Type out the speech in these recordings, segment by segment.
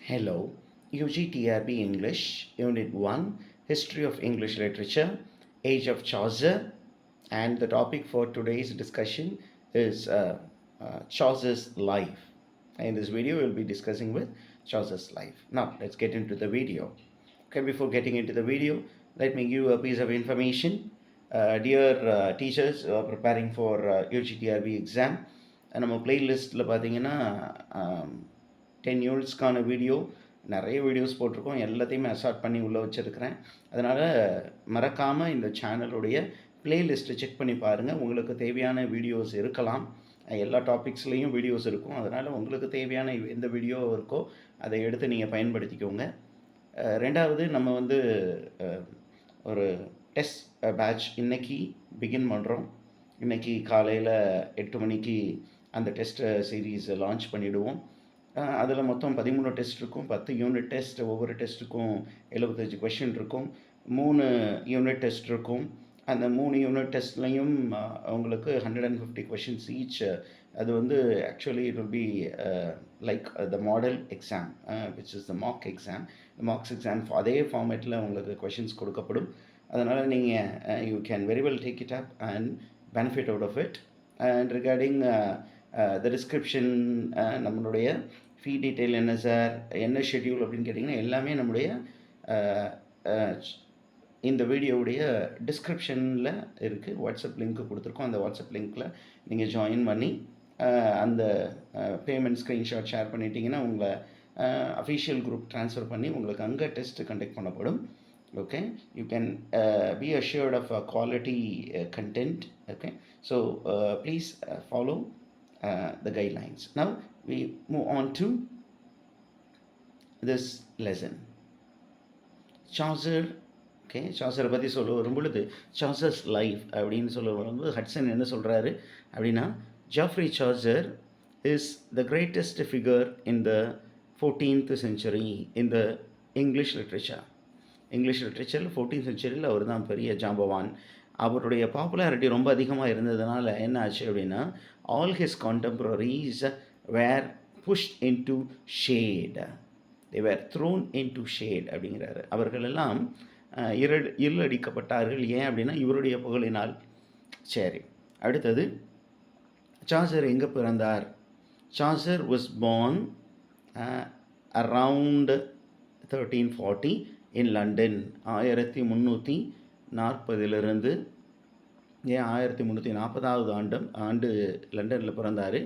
Hello, UGTRB English, Unit 1, History of English Literature, Age of Chaucer, and the topic for today's discussion is Chaucer's life. In this video, we'll be discussing with Chaucer's life. Now, let's get into the video. Okay, before getting into the video, let me give you a piece of information. Dear teachers who are preparing for UGTRB exam, நம்ம பிளேலிஸ்ட்டில் பார்த்தீங்கன்னா 10 யூனிட்ஸ்க்கான video நிறைய videos போட்டிருக்கோம். எல்லாத்தையுமே அசார்ட் பண்ணி உள்ளே வச்சுருக்கிறேன். அதனால் மறக்காமல் இந்த சேனலுடைய பிளேலிஸ்ட்டை செக் பண்ணி பாருங்கள். உங்களுக்கு தேவையான வீடியோஸ் இருக்கலாம். எல்லா டாபிக்ஸ்லேயும் வீடியோஸ் இருக்கும். அதனால் உங்களுக்கு தேவையான எந்த வீடியோ இருக்கோ அதை எடுத்து நீங்கள் பயன்படுத்திக்கோங்க. ரெண்டாவது, நம்ம வந்து ஒரு டெஸ்ட் பேட்ச் இன்றைக்கி பிகின் பண்ணுறோம். இன்றைக்கி காலையில் 8 மணிக்கு அந்த டெஸ்ட் சீரீஸ் லான்ச் பண்ணிவிடுவோம். அதில் மொத்தம் 13 டெஸ்ட் இருக்கும். 10 யூனிட் டெஸ்ட். ஒவ்வொரு டெஸ்ட்டுக்கும் 75 கொஷின் இருக்கும். 3 யூனிட் டெஸ்ட் இருக்கும். அந்த 3 யூனிட் டெஸ்ட்லையும் உங்களுக்கு 150 கொஷின்ஸ் ஈச். அது வந்து actually it will be like the model exam which is the mark exam. Marks exam அதே ஃபார்மேட்டில் உங்களுக்கு கொஷின்ஸ் கொடுக்கப்படும். அதனால் நீங்கள் you can very well take it up and benefit out of it. And regarding the description, நம்மளுடைய fee detail என்ன sir, என்ன schedule அப்படின்னு கேட்டிங்கன்னா எல்லாமே நம்முடைய இந்த வீடியோவுடைய டிஸ்கிரிப்ஷனில் இருக்குது. வாட்ஸ்அப் லிங்க்கு கொடுத்துருக்கோம். அந்த வாட்ஸ்அப் லிங்க்கில் நீங்கள் ஜாயின் பண்ணி அந்த பேமெண்ட் ஸ்க்ரீன்ஷாட் ஷேர் பண்ணிட்டீங்கன்னா உங்களை அஃபிஷியல் குரூப் ட்ரான்ஸ்ஃபர் பண்ணி உங்களுக்கு அங்கே டெஸ்ட் கண்டக்ட் பண்ணப்படும். Okay, you can be assured of quality content. Okay, so please follow the guidelines. Now we move on to this lesson. Chaucer. Okay, Chaucer பற்றி சொல்ல வரும் பொழுது Chaucer's life அப்படின்னு சொல்ல வரும்போது ஹட்சன் என்ன சொல்கிறாரு அப்படின்னா, Geoffrey Chaucer is the greatest figure in the 14th century in the English literature. English லிட்ரேச்சரில் 14th சென்ச்சுரியில் அவர் தான் பெரிய ஜாம்பவான். அவருடைய பாப்புலாரிட்டி ரொம்ப அதிகமாக இருந்ததுனால என்ன ஆச்சு அப்படின்னா, all his contemporaries were pushed into shade. They were thrown into shade அப்படிங்கிறாரு. அவர்கள் எல்லாம் இருளடிக்கப்பட்டார்கள். ஏன் அப்படின்னா இவருடைய புகழினால். சரி, அடுத்தது சாசர் எங்கே பிறந்தார்? Chaucer was born around 1340 in London. 1340 ஏன் 1340வது ஆண்டு லண்டனில் பிறந்தார்.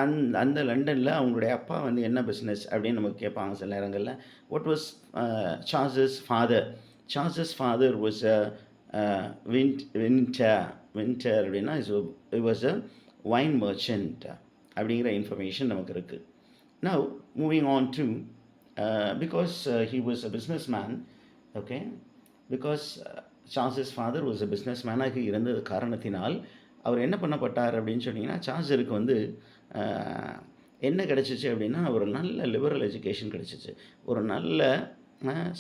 அந்த லண்டனில் அவங்களுடைய அப்பா வந்து என்ன பிஸ்னஸ் அப்படின்னு நமக்கு கேட்பாங்க சில நேரங்களில். What was Charles father? Charles father was vintner அப்படின்னா it was a wine merchant அப்படிங்கிற இன்ஃபர்மேஷன் நமக்கு இருக்குது. Now moving on to because he was a businessman. Okay, because Charles's father was a businessman ஆக இருந்தது காரணத்தினால் அவர் என்ன பண்ணப்பட்டார் அப்படின்னு சொன்னீங்கன்னா, சார்ல்ஸுக்கு வந்து என்ன கிடச்சிச்சு அப்படின்னா ஒரு நல்ல லிபரல் எஜுகேஷன் கிடச்சிச்சு. ஒரு நல்ல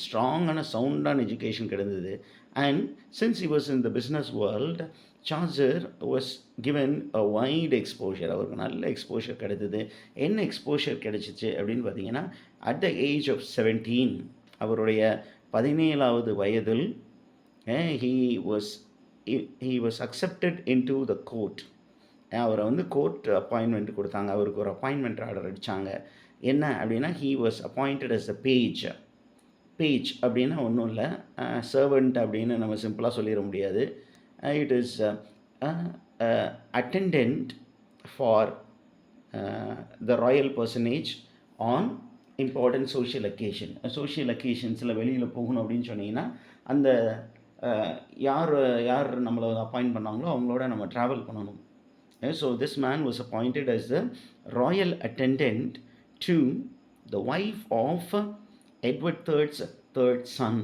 ஸ்ட்ராங்கான சவுண்டான எஜுகேஷன் கிடந்தது. And since he was in the business world, Charles was given a wide exposure. அவருக்கு நல்ல எக்ஸ்போஷர் கிடைத்தது. என்ன எக்ஸ்போஷர் கிடைச்சிச்சு அப்படின்னு பார்த்தீங்கன்னா, அட் த ஏஜ் ஆஃப் 17, அவருடைய 17வது வயதில் he was accepted into the court. அவரை வந்து கோர்ட் அப்பாயின்மெண்ட் கொடுத்தாங்க. அவருக்கு ஒரு அப்பாயின்மெண்ட் ஆர்டர் அடித்தாங்க. என்ன அப்படின்னா, he was appointed as a page. Page அப்படின்னா ஒன்றும் இல்லை, சர்வெண்ட் அப்படின்னு நம்ம சிம்பிளாக சொல்லிட முடியாது. It is attendant for the royal personage on important social occasion. Social அக்கேஷன்ஸில் வெளியில் போகணும் அப்படின்னு சொன்னீங்கன்னா, அந்த யார் நம்மளை அப்பாயிண்ட் பண்ணாங்களோ அவங்களோட நம்ம ட்ராவல் பண்ணணும். So this man was appointed as the royal attendant to the wife of Edward third son.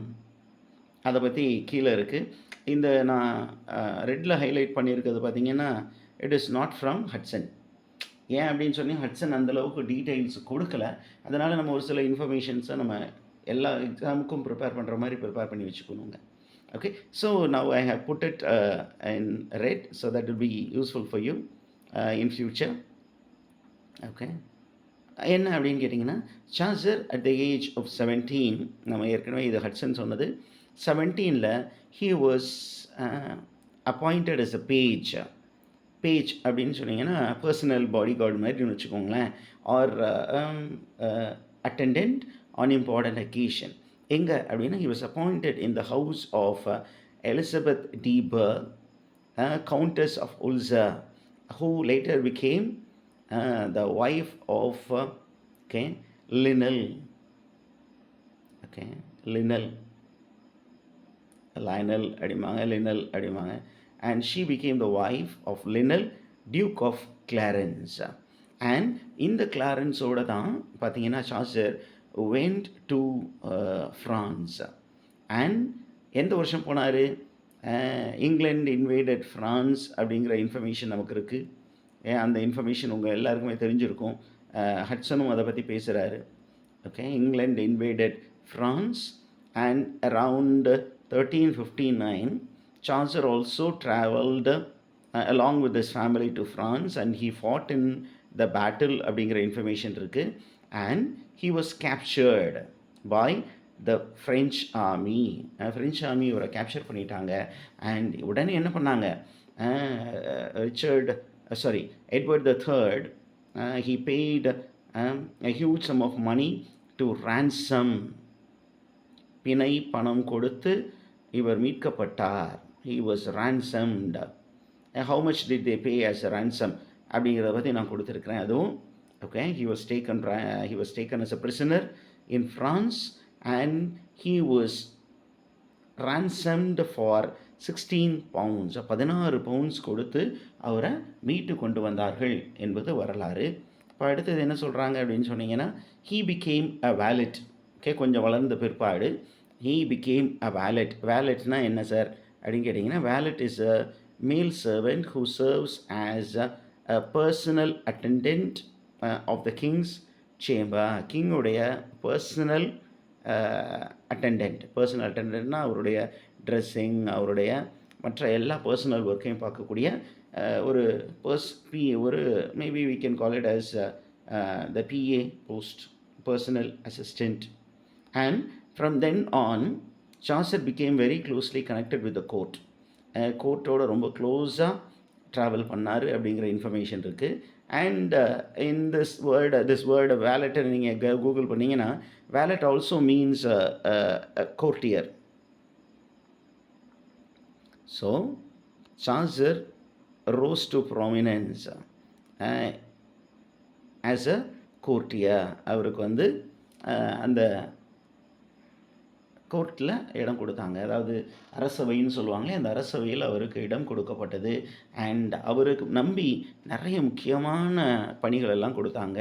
அதை பற்றி கீழே இருக்குது. இந்த நான் ரெட்டில் ஹைலைட் பண்ணியிருக்கிறது பார்த்திங்கன்னா, it is not from Hudson. ஏன் அப்படின்னு சொன்னி ஹட்சன் அந்தளவுக்கு டீட்டெயில்ஸ் கொடுக்கல. அதனால் நம்ம ஒரு சில இன்ஃபர்மேஷன்ஸை நம்ம எல்லா எக்ஸாமுக்கும் ப்ரிப்பேர் பண்ணுற மாதிரி ப்ரிப்பேர் பண்ணி வச்சுக்கணுங்க. Okay, so now I have put it in red so that will be useful for you in future. Okay, என்ன அப்படின்னு கேட்டிங்கன்னா, Chaucer at the age of 17, நம்ம ஏற்கனவே இது ஹட்சன் சொன்னது, 17ல் he was appointed as a page. Page அப்படின்னு சொன்னீங்கன்னா பர்சனல் பாடி கார்டு மாதிரின்னு வச்சுக்கோங்களேன், or attendant on important occasion. எங்கே அப்படின்னா, he was appointed in the house of Elizabeth de work, Countess of Ulza, who later became the wife of Linnell. Linnell, Lionel அடிமாங்க, Linnell அடிமாங்க. And she became the wife of Linnell, Duke of Clarence. And இந்த கிளாரன்ஸோட தான் பார்த்தீங்கன்னா Chaucer went to France. And எந்த வருஷம் போனார்? England invaded France அப்படிங்கிற information நமக்கு இருக்குது. அந்த இன்ஃபர்மேஷன் உங்கள் எல்லாருக்குமே தெரிஞ்சிருக்கும். ஹட்சனும் அதை பற்றி பேசுகிறாரு. England invaded France and around 1359 Chaucer also travelled along with his family to France and he fought in the battle அப்படிங்கிற இன்ஃபர்மேஷன் இருக்குது. and he was captured by the French army. French army இவரை capture பண்ணிட்டாங்க. And உடனே என்ன பண்ணாங்க, Edward the third, he paid a huge sum of money to ransom. பிணை பணம் கொடுத்து இவர் மீட்கப்பட்டார். he was ransomed. how much did they pay as a ransom அப்படிங்கிறத பற்றி நான் கொடுத்துருக்குறேன் அதுவும். he was taken as a prisoner in France and he was ransomed for 16 pounds. 16 pounds கொடுத்து அவரை மீட்டு கொண்டு வந்தார்கள் என்பது வரலாறு. இப்போ அடுத்தது என்ன சொல்கிறாங்க அப்படின்னு சொன்னீங்கன்னா, he became a valet. கொஞ்சம் வளர்ந்த பிற்பாடு he became a valet. valetனா என்ன சார் அப்படின்னு கேட்டிங்கன்னா, valet is a male servant who serves as a personal attendant of the king's chamber. கிங்குடைய பர்சனல் அட்டெண்டன்ட்னா அவருடைய ட்ரெஸ்ஸிங், அவருடைய மற்ற எல்லா பர்சனல் ஒர்க்கையும் பார்க்கக்கூடிய ஒரு ஒரு maybe we can call it as the PA post, personal assistant. and from then on Chaucer became very closely connected with the court. கோர்ட்டோட ரொம்ப க்ளோஸாக ட்ராவல் பண்ணார் அப்படிங்கிற இன்ஃபர்மேஷன் இருக்குது. அண்ட் இன் திஸ் வேர்டு வேலெட்டை நீங்கள் கூகுள் பண்ணிங்கன்னா, wallet also means courtier. So Chaucer rose to prominence as a courtier. அவருக்கு வந்து அந்த கோர்ட்டில் இடம் கொடுத்தாங்க, அதாவது அரசவைன்னு சொல்லுவாங்களே, அந்த அரசவையில் அவருக்கு இடம் கொடுக்கப்பட்டது. அண்ட் அவருக்கு நம்பி நிறைய முக்கியமான பணிகள் எல்லாம் கொடுத்தாங்க.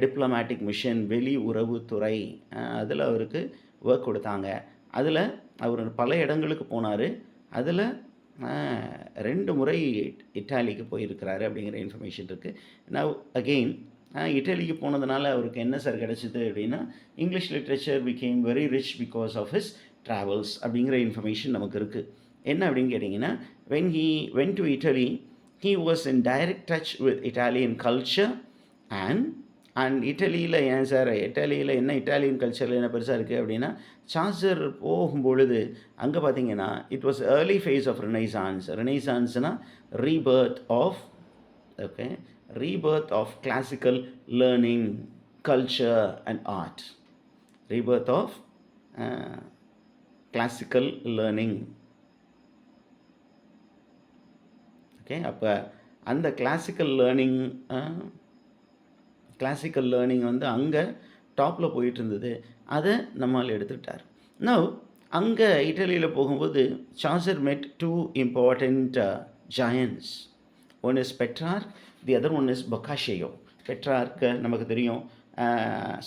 டிப்ளமேட்டிக் மிஷன், வெளி உறவுத்துறை, அதில் அவருக்கு ஒர்க் கொடுத்தாங்க. அதில் அவர் பல இடங்களுக்கு போனார். அதில் 2 முறை இட்டாலிக்கு போயிருக்கிறாரு அப்படிங்கிற இன்ஃபர்மேஷன் இருக்குது. நவ் அகெயின் இட்டலிக்கு போனதுனால அவருக்கு என்ன சார் கிடச்சிது அப்படின்னா, English literature became very rich because of his travels அப்படிங்கிற இன்ஃபர்மேஷன் நமக்கு இருக்குது. என்ன அப்படின்னு கேட்டிங்கன்னா, when he went to Italy, he was in direct touch with Italian culture and இட்டலியில் ஏன் சார் இட்டாலியில் என்ன இட்டாலியன் கல்ச்சரில் என்ன பெருசாக இருக்குது அப்படின்னா, சார்சர் போகும்பொழுது அங்கே பார்த்தீங்கன்னா it was early phase of Renaissance. ரெனைசான்ஸ்னால் rebirth of classical learning, culture and art. Rebirth of classical learning. அப்போ அந்த கிளாசிக்கல் லேர்னிங் வந்து அங்கே டாப்பில் போயிட்டு இருந்தது. அதை நம்மால் எடுத்துக்கிட்டார். நவ் அங்கே இட்டலியில் போகும்போது Chaucer met 2 important giants. One is Petrarch, the other one is Boccaccio. Petrarch நமக்கு தெரியும்,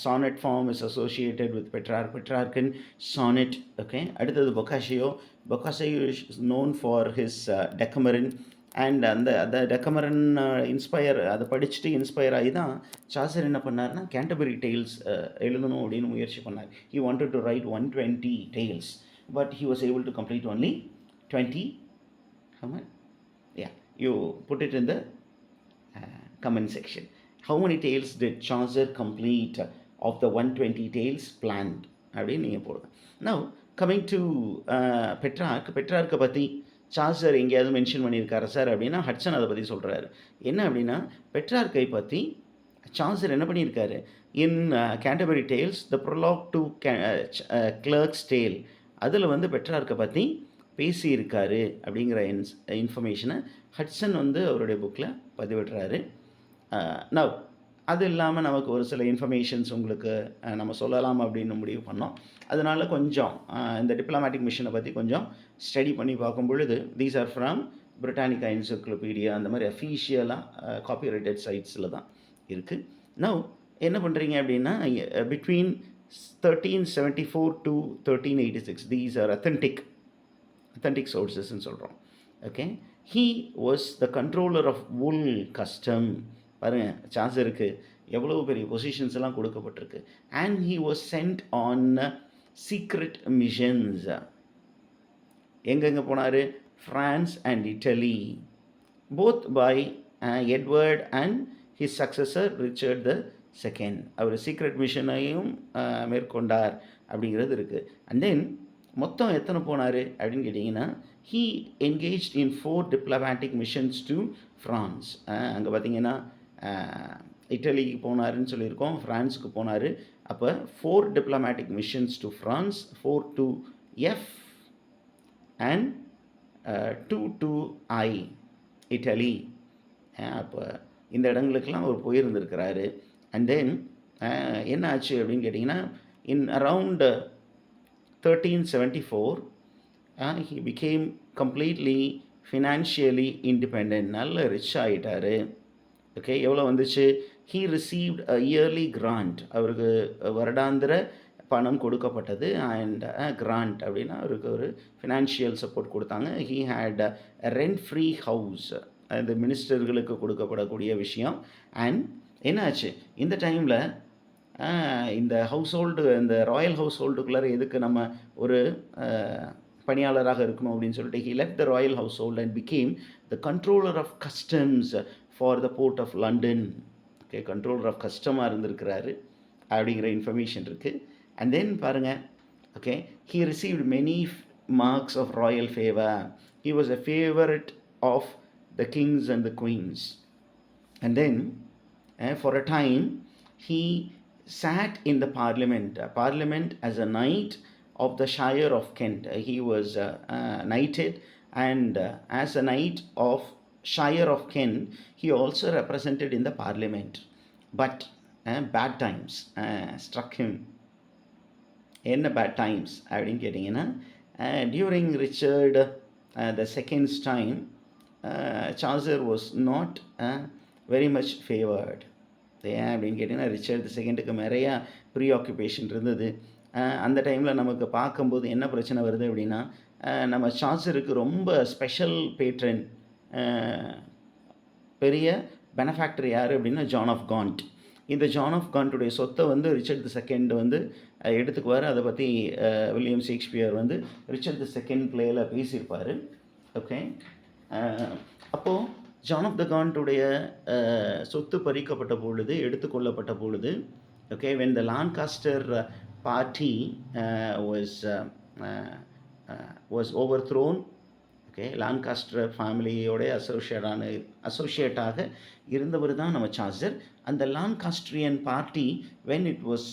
sonnet form is associated with Petrarch. Petrarchan sonnet. அடுத்தது Boccaccio is known for his Decameron. And அந்த டெக்கமரன் அதை படிச்சுட்டு இன்ஸ்பயர் ஆகி தான் சார்சர் என்ன பண்ணார்னா, கேண்டர்பரி டேல்ஸ் எழுதணும் அப்படின்னு முயற்சி பண்ணார். he wanted to write 120 tales but he was able to complete only 20. How much? Yeah, you put it in the comment section. how many tales did Chaucer complete of the 120 tales planned அப்படின்னு நீங்கள் போடுங்க. Now coming to பெட்ரார்க்கை பற்றி Chaucer எங்கேயாவது mention பண்ணியிருக்காரு sir அப்படின்னா ஹட்சன் அதை பற்றி சொல்கிறாரு. என்ன அப்படின்னா பெட்ரார்க்கை பற்றி சார்சர் என்ன பண்ணியிருக்காரு, in Canterbury Tales the prologue to Clerk's Tale அதில் வந்து பெட்ரார்க்கை பற்றி பேசியிருக்காரு அப்படிங்கிற இன்ஃபர்மேஷனை ஹட்சன் வந்து அவருடைய புக்கில் பதிவிடுறாரு. நவ் அது இல்லாமல் நமக்கு ஒரு சில இன்ஃபர்மேஷன்ஸ் உங்களுக்கு நம்ம சொல்லலாம் அப்படின்னு முடிவு பண்ணோம். அதனால் கொஞ்சம் இந்த டிப்ளமேட்டிக் மிஷனை பற்றி கொஞ்சம் ஸ்டடி பண்ணி பார்க்கும் பொழுது these are from Britannica encyclopedia அந்த மாதிரி அஃபீஷியலாக காப்பிரைட்டட் சைட்ஸில் தான் இருக்குது. நவ் என்ன பண்ணுறீங்க அப்படின்னா between 1374 to 1386 these are authentic sourcesன்னு சொல்கிறோம். Okay, he was the controller of wool custom. பாருங்கள், சார்சருக்கு எவ்வளோ பெரிய பொசிஷன்ஸ் எல்லாம் கொடுக்கப்பட்டிருக்கு. And he was sent on secret missions. எங்கெங்கே போனார்? France and Italy, both by Edward and his successor Richard the second. அவர் secret மிஷனையும் மேற்கொண்டார் அப்படிங்கிறது இருக்குது. அண்ட் தென் மொத்தம் எத்தனை போனார் அப்படின்னு கேட்டிங்கன்னா he engaged in 4 diplomatic missions to France. அங்கே பார்த்தீங்கன்னா இட்டலிக்கு போனாருன்னு சொல்லியிருக்கோம், ஃப்ரான்ஸுக்கு போனார். அப்போ 4 diplomatic missions to France, 4 to F and 2 to I idli. அப்போ இந்த இடங்களுக்கெல்லாம் அவர் போயிருந்திருக்கிறாரு. அண்ட் தென் என்ன ஆச்சு அப்படின்னு கேட்டிங்கன்னா in around 1374 he became completely financially independent. நல்ல ரிச் ஆகிட்டார். ஓகே, எவ்வளோ வந்துச்சு? he received a yearly grant. அவருக்கு வருடாந்திர பணம் கொடுக்கப்பட்டது. அண்ட் கிராண்ட் அப்படின்னா அவருக்கு ஒரு ஃபினான்ஷியல் சப்போர்ட் கொடுத்தாங்க. he had a rent free house. அந்த மினிஸ்டர்களுக்கு கொடுக்கப்படக்கூடிய விஷயம். அண்ட் என்னாச்சு இந்த டைமில் இந்த ஹவுஸ் ஹோல்டு, இந்த ராயல் ஹவுஸ் ஹோல்டுக்குள்ளார எதுக்கு நம்ம ஒரு பணியாளராக இருக்கணும் அப்படின்னு சொல்லிட்டு he left the royal household and became the controller of customs for the port of London. Okay, controller of கஸ்டமாக இருந்திருக்கிறாரு அப்படிங்கிற இன்ஃபர்மேஷன் இருக்குது. அண்ட் தென் பாருங்கள், okay, he received many marks of royal favor. He was a favorite of the kings and the queens. And then for a time he sat in the parliament as a knight of the Shire of Kent. He was knighted, and as a knight of Shire of Kent he also represented in the parliament. But bad times struck him. என்ன bad times அப்படின்னு கேட்டிங்கன்னா during Richard the second's time Chaucer was not very much favored. ஏன் அப்படின்னு கேட்டிங்கன்னா Richard தி செகண்டுக்கு நிறையா pre occupation இருந்தது. அந்த டைமில் நமக்கு பார்க்கும்போது என்ன பிரச்சனை வருது அப்படின்னா நம்ம சார்சருக்கு ரொம்ப ஸ்பெஷல் பேட்ரன், பெரிய பெனஃபேக்டர் யார் அப்படின்னா ஜான் ஆஃப் காண்ட். இந்த ஜான் ஆஃப் காண்ட்டுடைய சொத்தை வந்து ரிச்சர்ட் தி செகண்ட் வந்து எடுத்துக்குவார். அதை பற்றி வில்லியம் ஷேக்ஸ்பியர் வந்து ரிச்சர்ட் தி செகண்ட் பிளேயில் பேசியிருப்பார். ஓகே, அப்போது ஜான் ஆஃப் த காண்ட்டுடைய சொத்து பறிக்கப்பட்ட பொழுது, எடுத்துக்கொள்ளப்பட்ட பொழுது, okay, when the Lancaster party was overthrown. Okay, Lancaster ஃபேமிலியோட அசோசியேட்டாக இருந்தவர் தான் நம்ம சார்சர். அந்த Lancastrian party when it was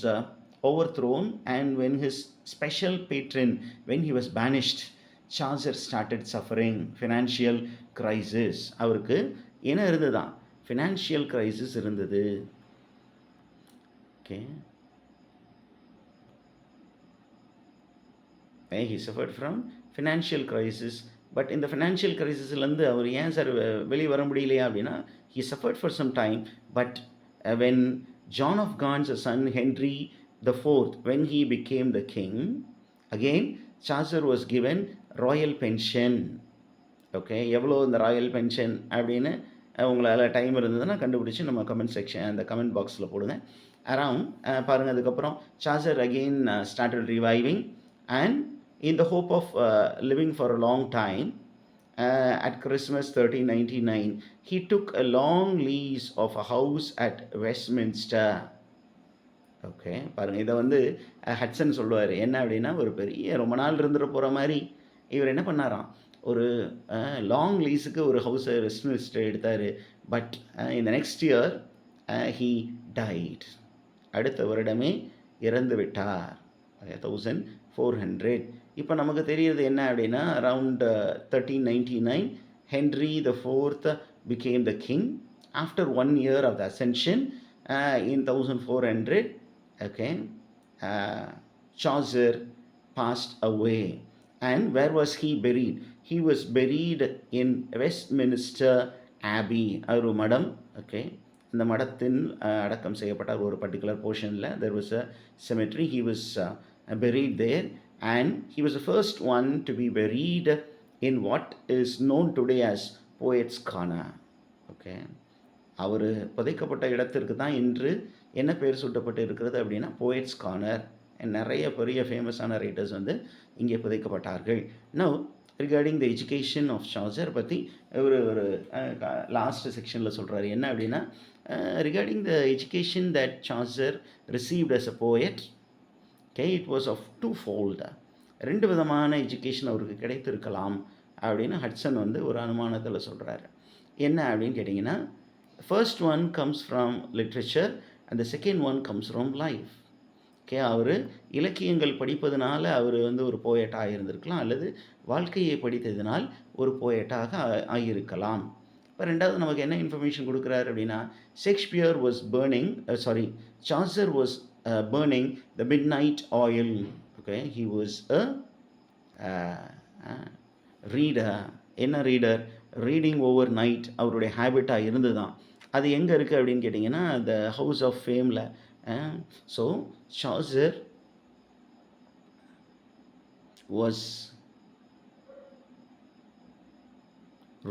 overthrown and when his special patron, when he was banished, Chaucer started suffering financial crisis. அவருக்கு என்ன இருந்ததுதான்? ஃபினான்ஷியல் கிரைசிஸ் இருந்தது. Okay, he suffered from financial crisis. But இந்த ஃபினான்ஷியல் கிரைசிஸ்லேருந்து அவர் ஏன் sir வெளியே வர முடியலையா அப்படின்னா he suffered for some time. But when John of Gaunt's son Henry the Fourth, when he became the king, again Chaucer was given Royal pension. Okay, எவ்வளோ இந்த Royal pension அப்படின்னு உங்களால் டைம் இருந்ததுன்னா கண்டுபிடிச்சி நம்ம கமெண்ட் செக்ஷன், அந்த comment பாக்ஸில் போடுங்க. அரவுண்ட் பாருங்கள். அதுக்கப்புறம் Chaucer again started reviving and in the hope of living for a long time, at Christmas 1399, he took a long lease of a house at Westminster. Okay பாருங்கள், இதை வந்து ஹட்சன் சொல்லுவார். என்ன அப்படின்னா, ஒரு பெரிய ரொம்ப நாள் இருந்துட போகிற மாதிரி இவர் என்ன பண்ணாராம், ஒரு லாங் லீஸுக்கு ஒரு ஹவுஸை வெஸ்ட்மின்ஸ்டர் எடுத்தார். பட் இந்த நெக்ஸ்ட் இயர் ஹீ டைட், அடுத்த வருடமே இறந்து விட்டார். 1400. இப்போ நமக்கு தெரியுது என்ன அப்படின்னா, around 1399 Henry the fourth became the king. After 1 year of the ascension, in 1400, okay, Chaucer passed away. And where was he buried? He was buried in Westminster Abbey, ஒரு மடம். ஓகே, இந்த மடத்தின் அடக்கம் செய்யப்பட்டார் ஒரு பர்டிகுலர் போர்ஷனில். there was a cemetery. He was buried there, and he was the first one to be buried in what is known today as Poets Corner. Okay, அவர் புதைக்கப்பட்ட இடத்திற்கு தான் இன்று என்ன பேர் சூட்டப்பட்டு இருக்கிறது அப்படின்னா போயட்ஸ் கார்னர். நிறைய பெரிய ஃபேமஸான ரைட்டர்ஸ் வந்து இங்கே புதைக்கப்பட்டார்கள். Now regarding the education of Chaucer பற்றி ஒரு லாஸ்ட் செக்ஷனில் சொல்கிறாரு. என்ன அப்படின்னா, regarding the education that Chaucer received as a poet, okay, it was of twofold. 2 விதமான எஜுகேஷன் அவருக்கு கிடைத்திருக்கலாம் அப்படின்னு ஹட்சன் வந்து ஒரு அனுமானத்தில் சொல்கிறாரு. என்ன அப்படின்னு கேட்டிங்கன்னா, first one comes from literature and the second one comes from life. Okay, அவர் இலக்கியங்கள் படிப்பதனால அவர் வந்து ஒரு போயட்டாக இருந்திருக்கலாம், அல்லது வாழ்க்கையை படித்ததினால் ஒரு போயட்டாக ஆகியிருக்கலாம். இப்போ ரெண்டாவது நமக்கு என்ன இன்ஃபர்மேஷன் கொடுக்குறாரு அப்படின்னா, Shakespeare was Chaucer was burning the midnight oil. Okay, he was a reader. என்ன ரீடர்? ரீடிங் ஓவர் நைட் அவருடைய ஹேபிட்டாக இருந்து தான். அது எங்கே இருக்குது அப்படின்னு கேட்டிங்கன்னா, த ஹவுஸ் ஆஃப் ஃபேமில். So Chaucer was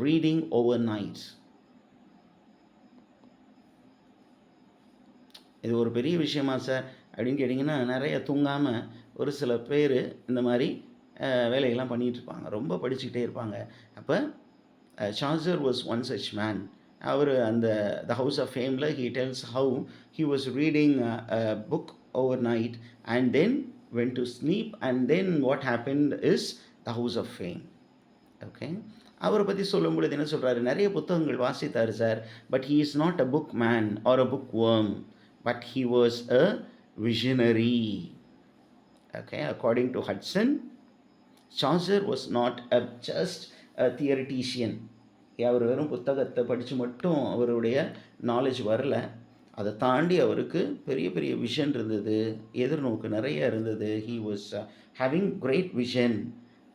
reading over night. இது ஒரு பெரிய விஷயமா சார் அப்படின்னு கேட்டிங்கன்னா, நிறைய தூங்காமல் ஒரு சில பேர் இந்த மாதிரி வேலையெல்லாம் பண்ணிகிட்ருப்பாங்க, ரொம்ப படிச்சுக்கிட்டே இருப்பாங்க. அப்போ Chaucer was one such man. அவர் அந்த த ஹவுஸ் ஆஃப் ஃபேமில் he tells how he was reading book over night and then when to sleep and then what happened is the house of fame. Okay, அவரை பற்றி சொல்லும் பொழுது என்ன சொல்கிறாரு, நிறைய புத்தகங்கள் வாசித்தார் sir, but he is not a book man or a book worm, but he was a visionary. Okay, according to Hudson, Chaucer was not just a theoretician. அவர் வெறும் புத்தகத்தை படித்து மட்டும் அவருடைய நாலேஜ் வரல, அதை தாண்டி அவருக்கு பெரிய பெரிய விஷன் இருந்தது, எதிர்நோக்கு நிறைய இருந்தது. he was having great vision.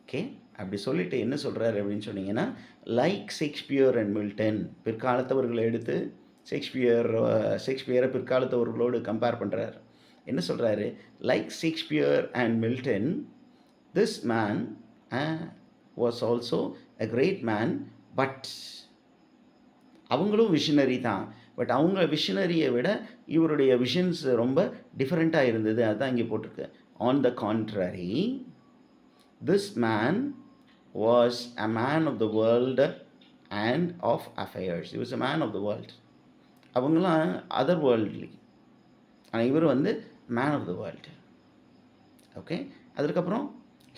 Okay, அப்படி சொல்லிட்டு என்ன சொல்கிறாரு அப்படின்னு சொன்னீங்கன்னா, லைக் ஷேக்ஸ்பியர் அண்ட் மில்டன், பிற்காலத்தவர்களை எடுத்து ஷேக்ஸ்பியரை பிற்காலத்தவர்களோடு கம்பேர் பண்ணுறார். என்ன சொல்கிறாரு, like Shakespeare and Milton, this man was also a great man, but அவங்களும் விஷனரி தான், பட் அவங்க விஷனரியை விட இவருடைய விஷன்ஸ் ரொம்ப டிஃப்ரெண்ட்டாக இருந்தது. அதுதான் இங்கே போட்டிருக்கு. On the contrary, this man was a man of the world and of affairs. he was a man of the world. அவங்களாம் அதர் வேர்ல்ட்லி, ஆனால் இவர் வந்து man of the world. Okay, அதுக்கப்புறம்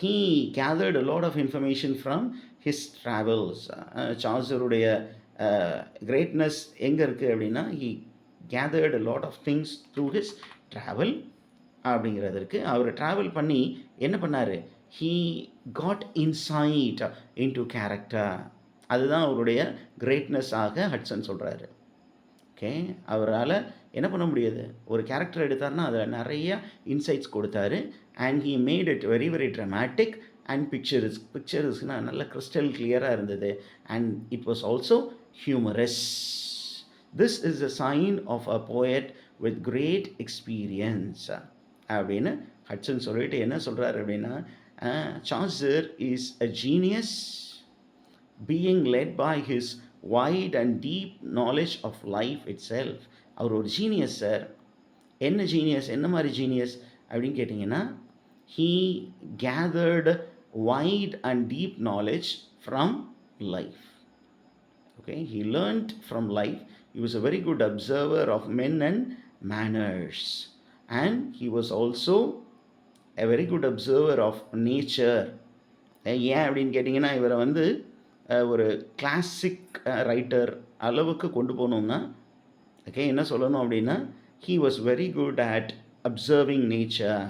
he gathered a lot of information from his travels. சாசருடைய greatness எங்கே இருக்குது அப்படின்னா, he gathered a lot of things through his travel. அப்படிங்கிறதுக்கு அவர் ட்ராவல் பண்ணி என்ன பண்ணார், he got insight into character. அதுதான் அவருடைய கிரேட்னஸாக ஹட்சன் சொல்கிறாரு. ஓகே, அவரால் என்ன பண்ண முடியாது, ஒரு கேரக்டர் எடுத்தார்னா அதில் நிறைய இன்சைட்ஸ் கொடுத்தாரு. And he made it very very dramatic and பிக்சர்ஸ்னால் நல்ல கிறிஸ்டல் கிளியராக இருந்தது. And it was also humorous. This is a sign of a poet with great experience அப்படின்னு ஹட்சன் சொல்லிட்டு என்ன சொல்கிறார் அப்படின்னா, Chaucer is a genius being led by his wide and deep knowledge of life itself. அவர் ஒரு genius sir. என்ன genius, என்ன மாதிரி ஜீனியஸ் அப்படின்னு கேட்டிங்கன்னா, he gathered wide and deep knowledge from life. Okay, he learned from life. He was a very good observer of men and manners, and he was also a very good observer of nature. ஏன் அப்படின்னு கேட்டிங்கன்னா, இவரை வந்து ஒரு classic writer அளவுக்கு கொண்டு போகணும்னா, okay, என்ன சொல்லணும் அப்படின்னா, he was very good at observing nature.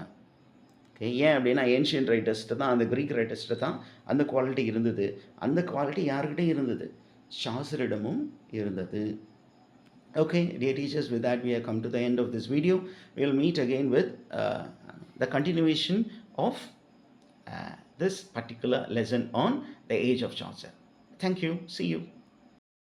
Okay, ஏன் அப்படின்னா ஏன்ஷியன்ட் ரைட்டர்ஸ்ட்டு தான், அந்த க்ரீக் ரைட்டர்ஸ்ட்டு தான் அந்த குவாலிட்டி இருந்தது. அந்த குவாலிட்டி யாருக்கிட்டையும் இருந்தது? சாஸ்திரிடமும் இருந்தது. Okay, dear teachers, with that we have come to the end of this video. We will meet again with the continuation of this particular lesson on the age of Chaucer. Thank you. See you.